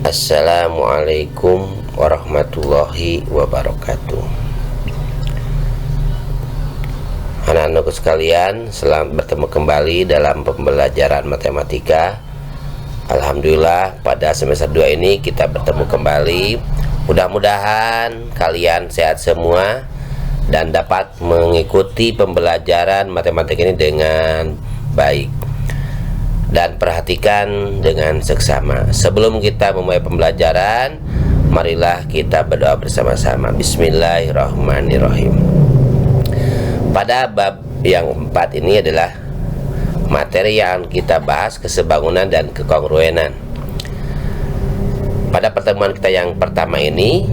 Assalamualaikum warahmatullahi wabarakatuh. Anak-anakku sekalian, selamat bertemu kembali dalam pembelajaran matematika. Alhamdulillah pada semester 2 ini kita bertemu kembali. Mudah-mudahan kalian sehat semua dan dapat mengikuti pembelajaran matematika ini dengan baik. Dan perhatikan dengan seksama. Sebelum kita memulai pembelajaran, marilah kita berdoa bersama-sama. Bismillahirrahmanirrahim. Pada bab yang 4 ini adalah materi yang kita bahas, kesebangunan dan kekongruenan. Pada pertemuan kita yang pertama ini,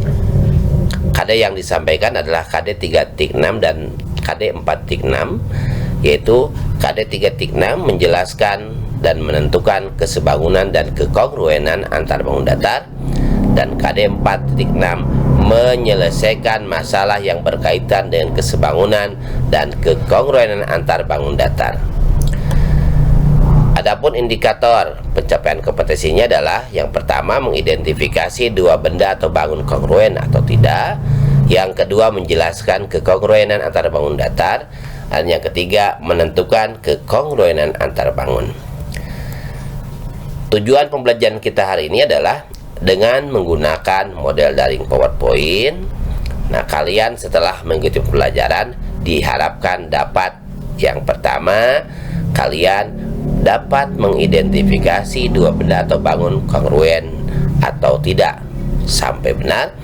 KD yang disampaikan adalah KD 3.6 dan KD 4.6, yaitu KD 3.6 menjelaskan dan menentukan kesebangunan dan kekongruenan antar bangun datar, dan KD 4.6 menyelesaikan masalah yang berkaitan dengan kesebangunan dan kekongruenan antar bangun datar. Adapun indikator pencapaian kompetensinya adalah yang pertama mengidentifikasi dua benda atau bangun kongruen atau tidak, yang kedua menjelaskan kekongruenan antar bangun datar, dan yang ketiga menentukan kekongruenan antar bangun. Tujuan pembelajaran kita hari ini adalah dengan menggunakan model daring PowerPoint. Nah, kalian setelah mengikuti pembelajaran diharapkan dapat, yang pertama, kalian dapat mengidentifikasi dua benda atau bangun kongruen atau tidak sampai benar,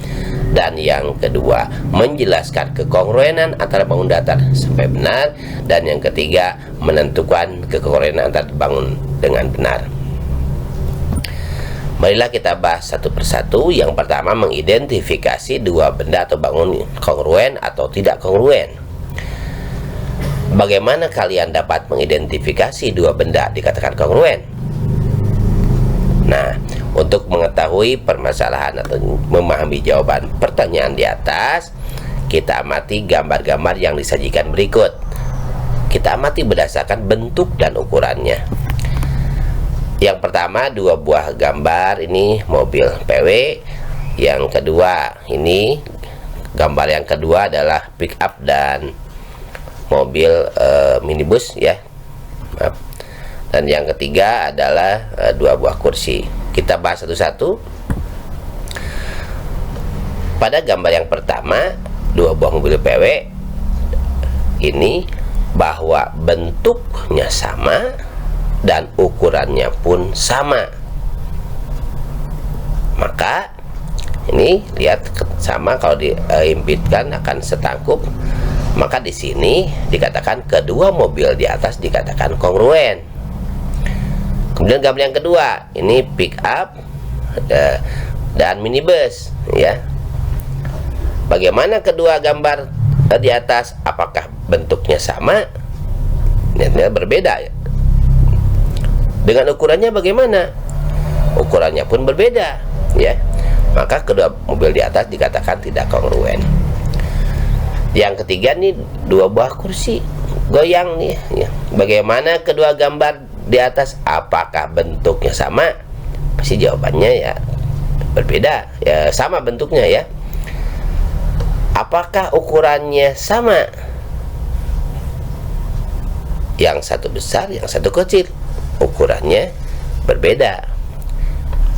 dan yang kedua menjelaskan kekongruenan antara bangun datar sampai benar, dan yang ketiga menentukan kekongruenan antar bangun dengan benar. Marilah kita bahas satu persatu. Yang pertama, mengidentifikasi dua benda atau bangun kongruen atau tidak kongruen. Bagaimana kalian dapat mengidentifikasi dua benda dikatakan kongruen? Nah, untuk mengetahui permasalahan atau memahami jawaban pertanyaan di atas, kita amati gambar-gambar yang disajikan berikut. Kita amati berdasarkan bentuk dan ukurannya. Yang pertama, dua buah gambar, ini mobil PW. Yang kedua, ini gambar yang kedua adalah pick up dan mobil minibus ya. Maaf. Dan yang ketiga adalah dua buah kursi. Kita bahas satu-satu. Pada gambar yang pertama, dua buah mobil PW ini, bahwa bentuknya sama dan ukurannya pun sama, maka ini lihat sama, kalau diimpitkan akan setangkup, maka di sini dikatakan kedua mobil di atas dikatakan kongruen. Kemudian gambar yang kedua, ini pick up dan minibus ya. Bagaimana kedua gambar di atas? Apakah bentuknya sama? Ini berbeda ya. Dengan ukurannya bagaimana? Ukurannya pun berbeda ya. Maka kedua mobil di atas dikatakan tidak kongruen. Yang ketiga nih, dua buah kursi goyang nih ya. Bagaimana kedua gambar di atas? Apakah bentuknya sama? Pasti jawabannya ya berbeda. Ya sama bentuknya ya. Apakah ukurannya sama? Yang satu besar, yang satu kecil. Ukurannya berbeda.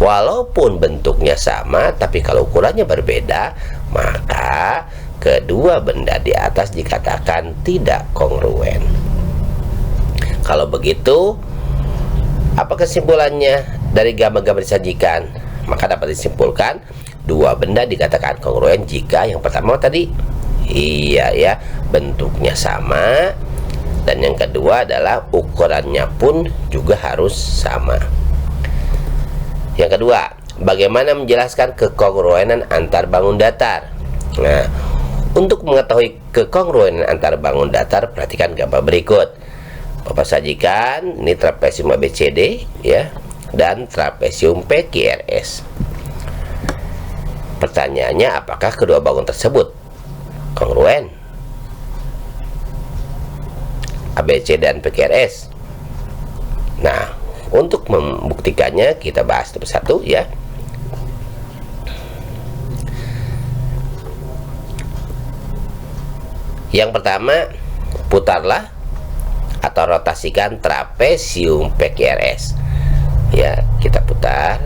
Walaupun bentuknya sama, tapi kalau ukurannya berbeda, maka kedua benda di atas dikatakan tidak kongruen. Kalau begitu, apa kesimpulannya dari gambar-gambar disajikan? Maka dapat disimpulkan dua benda dikatakan kongruen jika yang pertama tadi, iya ya, bentuknya sama, dan yang kedua adalah ukurannya pun juga harus sama. Yang kedua, bagaimana menjelaskan kekongruenan antar bangun datar? Nah, untuk mengetahui kekongruenan antar bangun datar, perhatikan gambar berikut. Bapak sajikan, ini trapesium ABCD ya, dan trapesium PQRS. Pertanyaannya, apakah kedua bangun tersebut kongruen? ABC dan PQRS. Nah, untuk membuktikannya kita bahas satu persatu ya. Yang pertama, putarlah atau rotasikan trapesium PQRS. Ya, kita putar.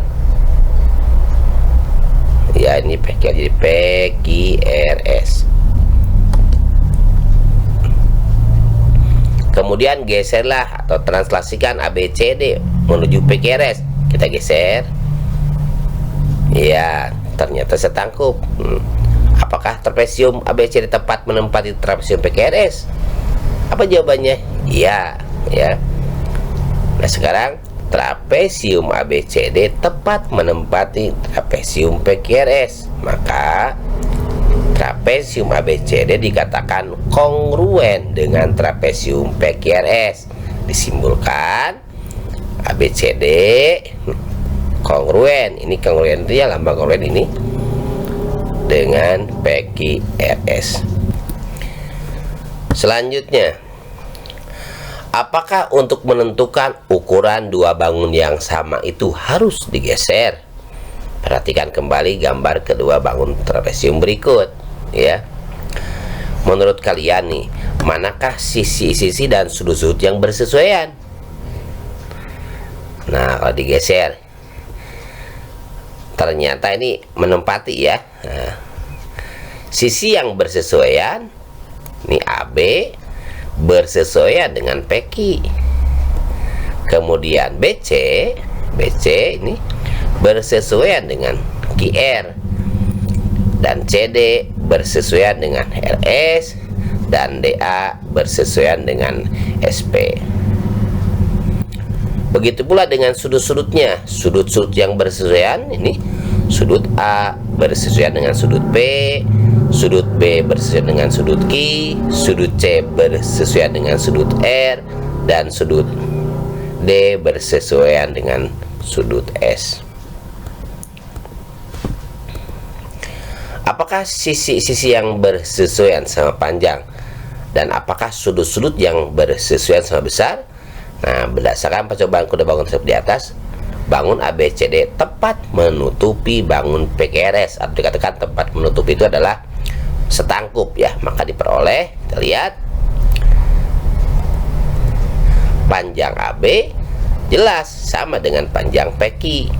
Ya, ini jadi PQRS. Kemudian geserlah atau translasikan ABCD menuju PQRS. Kita geser. Ya, ternyata setangkup. Apakah trapesium ABCD tepat menempati trapesium PQRS? Apa jawabannya? Iya, ya. Nah, sekarang trapesium ABCD tepat menempati trapesium PQRS. Maka trapesium ABCD dikatakan kongruen dengan trapesium PQRS. Disimbolkan ABCD kongruen. Ini kongruen itu ya, lambang kongruen ini dengan PQRS. Selanjutnya, apakah untuk menentukan ukuran dua bangun yang sama itu harus digeser? Perhatikan kembali gambar kedua bangun trapesium berikut, ya. Menurut kalian nih, manakah sisi-sisi dan sudut-sudut yang bersesuaian? Nah, kalau digeser, ternyata ini menempati ya. Nah, sisi yang bersesuaian, ini AB bersesuaian dengan PQ. Kemudian BC ini bersesuaian dengan QR, dan CD bersesuaian dengan RS, dan DA bersesuaian dengan SP. Begitu pula dengan sudut-sudutnya. Sudut-sudut yang bersesuaian ini, sudut A bersesuaian dengan sudut B, sudut B bersesuaian dengan sudut Q, sudut C bersesuaian dengan sudut R, dan sudut D bersesuaian dengan sudut S. Apakah sisi-sisi yang bersesuaian sama panjang, dan apakah sudut-sudut yang bersesuaian sama besar? Nah, berdasarkan percobaan kuda bangun tersebut di atas, bangun ABCD tepat menutupi bangun PQRS, atau dikatakan tempat menutupi itu adalah setangkup ya. Maka diperoleh, kita lihat panjang AB jelas sama dengan panjang PQ,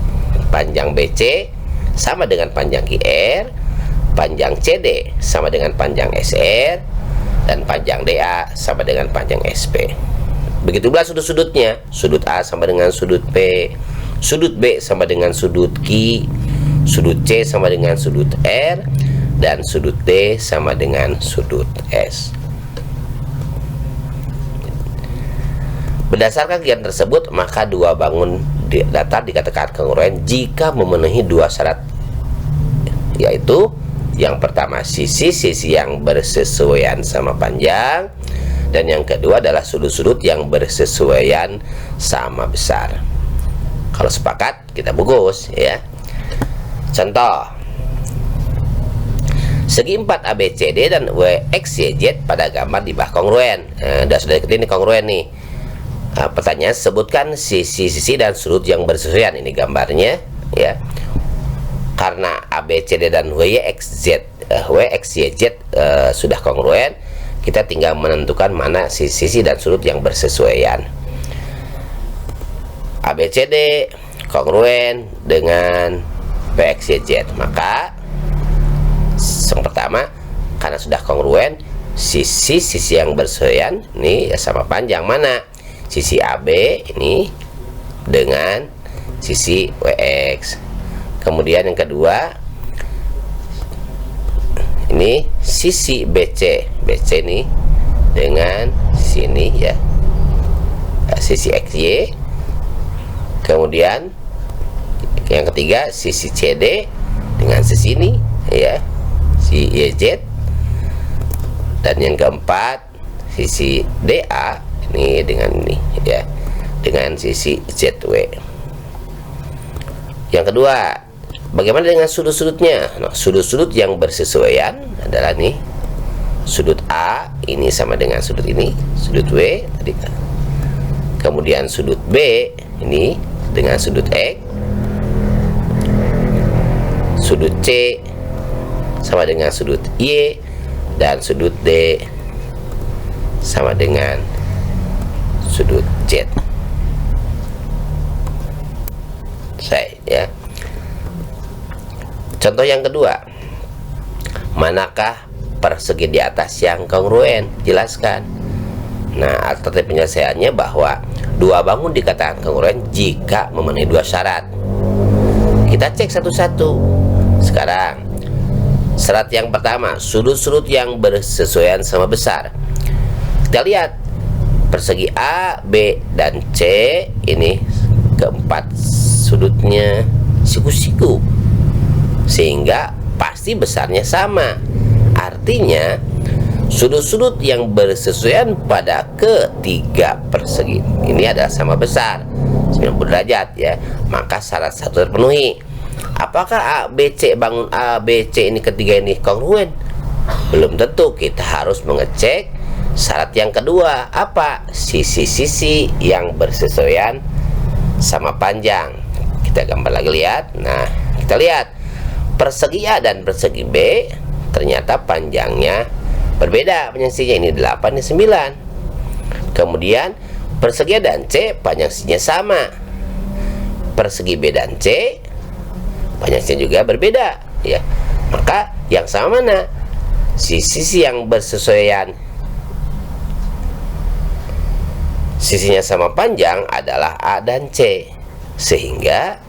panjang BC sama dengan panjang QR, panjang CD sama dengan panjang SR, dan panjang DA sama dengan panjang SP. Begitu pula sudut-sudutnya. Sudut A sama dengan sudut P, sudut B sama dengan sudut Q, sudut C sama dengan sudut R, dan sudut D sama dengan sudut S. Berdasarkan kegiatan tersebut, maka dua bangun datar dikatakan kongruen jika memenuhi dua syarat, yaitu yang pertama, sisi-sisi yang bersesuaian sama panjang, dan yang kedua adalah sudut-sudut yang bersesuaian sama besar. Kalau sepakat, kita bungkus ya. Contoh, segi 4 ABCD dan WXYZ pada gambar di bawah kongruen. Sudah ikutin ini kongruen nih. Pertanyaan, sebutkan sisi-sisi dan sudut yang bersesuaian. Ini gambarnya ya. Karena ABCD dan WXYZ sudah kongruen, kita tinggal menentukan mana sisi dan sudut yang bersesuaian. ABCD kongruen dengan WXYZ, maka yang pertama, karena sudah kongruen, sisi-sisi yang bersesuaian ini sama panjang mana? Sisi AB ini dengan sisi WX. Kemudian yang kedua, ini sisi BC ini dengan sini ya, sisi XY. Kemudian yang ketiga, sisi CD dengan sisi ini ya, si YZ. Dan yang keempat, sisi DA ini dengan ini ya, dengan sisi ZW. Yang kedua, bagaimana dengan sudut-sudutnya? Nah, sudut-sudut yang bersesuaian adalah nih, sudut A ini sama dengan sudut ini, sudut W tadi. Kemudian sudut B ini dengan sudut X, sudut C sama dengan sudut Y, dan sudut D sama dengan sudut Z. Ya. Contoh yang kedua, manakah persegi di atas yang kongruen? Jelaskan. Nah, alternatif penyelesaiannya bahwa dua bangun dikatakan kongruen jika memenuhi dua syarat. Kita cek satu-satu. Sekarang, syarat yang pertama, sudut-sudut yang bersesuaian sama besar. Kita lihat persegi A, B, dan C ini keempat sudutnya siku-siku, sehingga pasti besarnya sama. Artinya sudut-sudut yang bersesuaian pada ketiga persegi ini adalah sama besar 90 derajat ya. Maka syarat satu terpenuhi. Apakah A, B, C, bangun A, B, C ini ketiga ini kongruen? Belum tentu. Kita harus mengecek syarat yang kedua. Apa? Sisi-sisi yang bersesuaian sama panjang. Kita gambar lagi, lihat. Nah, kita lihat persegi A dan persegi B ternyata panjangnya berbeda. Panjang sisinya ini 8, ini 9. Kemudian persegi A dan C panjang sisinya sama. Persegi B dan C panjang sisinya juga berbeda ya. Maka yang sama mana? Sisi yang bersesuaian sisinya sama panjang adalah A dan C. Sehingga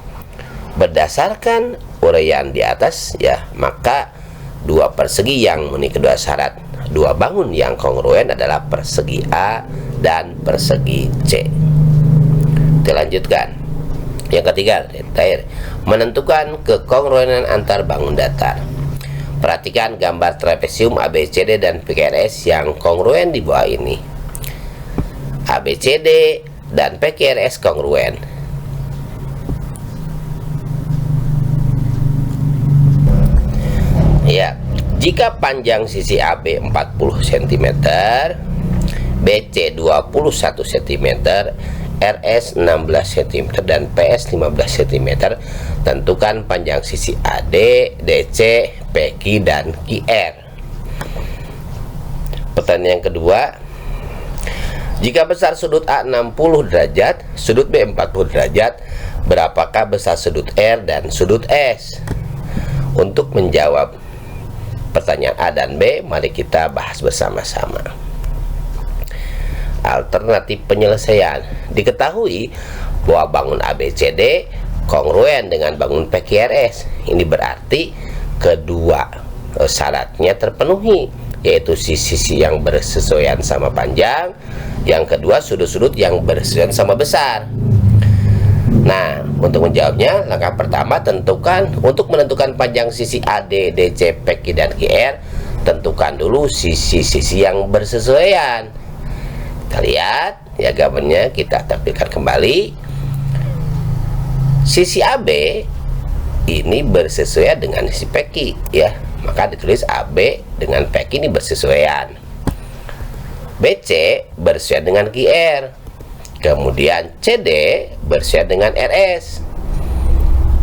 berdasarkan uraian di atas ya, maka dua persegi yang memenuhi kedua syarat dua bangun yang kongruen adalah persegi A dan persegi C. Kita lanjutkan. Yang ketiga, terakhir, menentukan kekongruenan antar bangun datar. Perhatikan gambar trapesium ABCD dan PQRS yang kongruen di bawah ini. ABCD dan PQRS kongruen. Ya, jika panjang sisi AB 40 cm, BC 21 cm, RS 16 cm, dan PS 15 cm, tentukan panjang sisi AD, DC, PQ, dan QR. Pertanyaan yang kedua, jika besar sudut A 60 derajat, sudut B 40 derajat, berapakah besar sudut R dan sudut S? Untuk menjawab pertanyaan A dan B, mari kita bahas bersama-sama. Alternatif penyelesaian. Diketahui bahwa bangun ABCD kongruen dengan bangun PQRS. Ini berarti kedua syaratnya terpenuhi, yaitu sisi yang bersesuaian sama panjang, yang kedua sudut-sudut yang bersesuaian sama besar. Nah, untuk menjawabnya, langkah pertama tentukan untuk menentukan panjang sisi AD, DC, PQ, dan QR, tentukan dulu sisi-sisi yang bersesuaian. Kita lihat ya gambarnya, kita tampilkan kembali. Sisi AB ini bersesuaian dengan sisi PQ ya, maka ditulis AB dengan PQ ini bersesuaian. BC bersesuaian dengan QR. Kemudian CD bersesuaian dengan RS,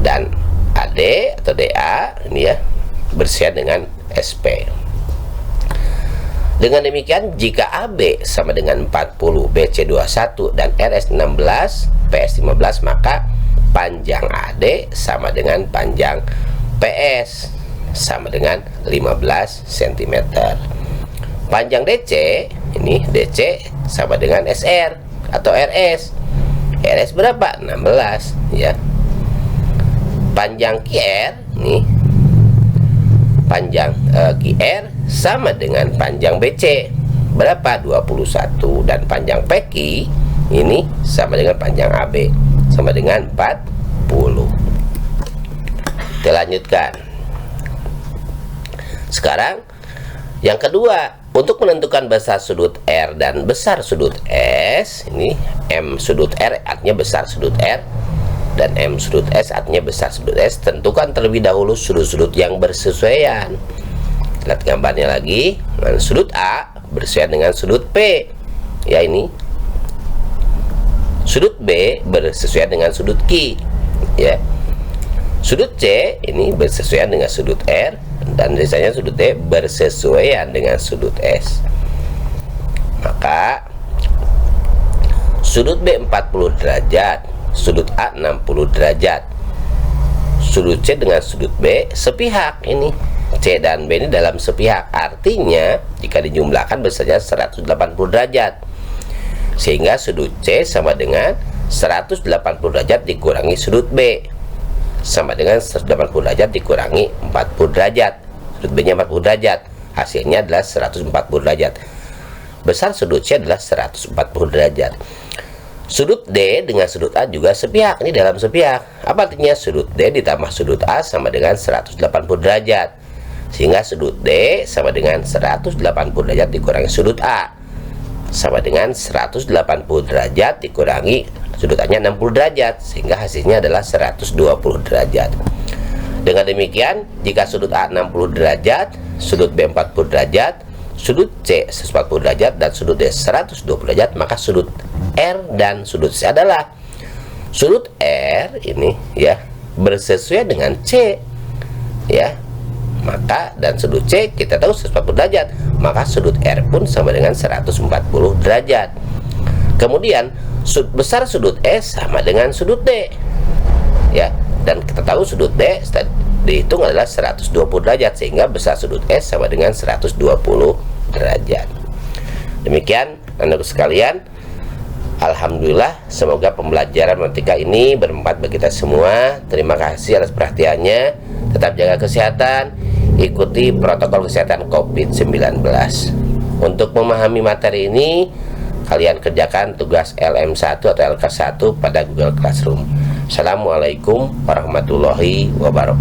dan AD atau DA ini ya bersesuaian dengan SP. Dengan demikian, jika AB sama dengan 40, BC 21, dan RS 16, PS 15, maka panjang AD sama dengan panjang PS sama dengan 15 cm. Panjang DC ini DC sama dengan SR atau RS. RS berapa? 16 ya. Panjang QR nih, panjang QR sama dengan panjang BC berapa? 21, dan panjang PQ ini sama dengan panjang AB sama dengan 40. Kita lanjutkan. Sekarang yang kedua, untuk menentukan besar sudut R dan besar sudut S, ini M sudut R artinya besar sudut R, dan M sudut S artinya besar sudut S, tentukan terlebih dahulu sudut-sudut yang bersesuaian. Lihat gambarnya lagi. Nah, sudut A bersesuaian dengan sudut P. Ya, ini. Sudut B bersesuaian dengan sudut Q. Ya. Sudut C ini bersesuaian dengan sudut R, dan biasanya sudut D bersesuaian dengan sudut S. Maka maka sudut B 40 derajat, sudut A 60 derajat. Sudut C dengan sudut B sepihak. Ini C dan B ini dalam sepihak. Artinya jika dijumlahkan besarnya 180 derajat. Sehingga sudut C sama dengan 180 derajat dikurangi sudut B, sama dengan 180 derajat dikurangi 40 derajat. Sudut B nya 40 derajat, hasilnya adalah 140 derajat. Besar sudut C adalah 140 derajat. Sudut D dengan sudut A juga sepihak. Ini dalam sepihak. Apa artinya? Sudut D ditambah sudut A sama dengan 180 derajat. Sehingga sudut D sama dengan 180 derajat dikurangi sudut A, sama dengan 180 derajat dikurangi sudut A nya 60 derajat. Sehingga hasilnya adalah 120 derajat. Dengan demikian, jika sudut A 60 derajat, sudut B 40 derajat, sudut C 140 derajat, dan sudut D 120 derajat, maka sudut R dan sudut C adalah sudut R ini ya bersesuaian dengan C ya. Maka dan sudut C kita tahu 140 derajat, maka sudut R pun sama dengan 140 derajat. Kemudian besar sudut E sama dengan sudut D ya, dan kita tahu sudut D dihitung adalah 120 derajat, sehingga besar sudut E sama dengan 120 derajat. Demikian anak sekalian, alhamdulillah semoga pembelajaran matematika ini bermanfaat bagi kita semua. Terima kasih atas perhatiannya. Tetap jaga kesehatan, ikuti protokol kesehatan COVID-19. Untuk memahami materi ini, kalian kerjakan tugas LM1 atau LK1 pada Google Classroom. Assalamualaikum warahmatullahi wabarakatuh.